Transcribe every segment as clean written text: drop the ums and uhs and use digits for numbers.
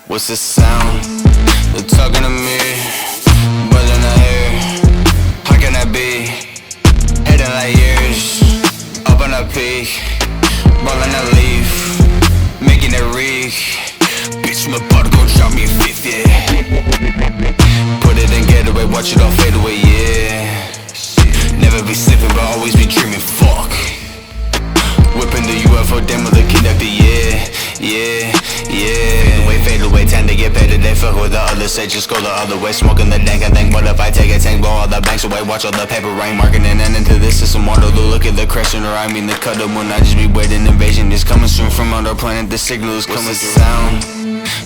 What's the sound? They're talking to me, buzzing the air. How can that be? Heading like years, up on a peak, rolling a leaf, making it reek. Bitch, I'm about to go drop me a fifth, yeah. Put it in getaway, watch it all fade away, yeah. Never be slipping, but always be dreaming, fuck. Whipping the UFO demo, the conductor, yeah, yeah, yeah. Fade away, time to get better, they fuck with the other say just go the other way. Smoking the dank, I think, what if I take a tank, blow all the banks away, watch all the paper rain, marketing and into this system, Waterloo, look at the crescent, or I mean the CUTTA, when I just be waiting, invasion is coming soon from other planet, the signal is coming through. Sound,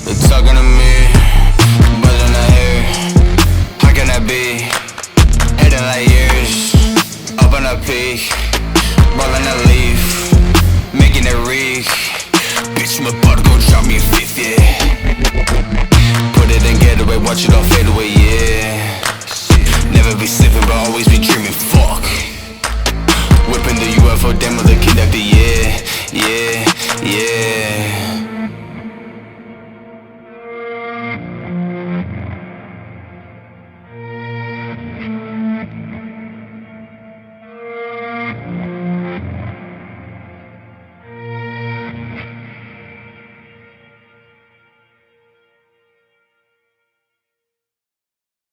they're talking to me, buzzing the air, how can that be? Heading like years, up on a peak, rolling a leaf, making it reek. Bitch, I'm about to go drop me a fifth, yeah. Put it in getaway, watch it all fade away, yeah. Never be slipping, but always be dreaming, fuck. Whipping the UFO demo, the conductor, yeah, yeah,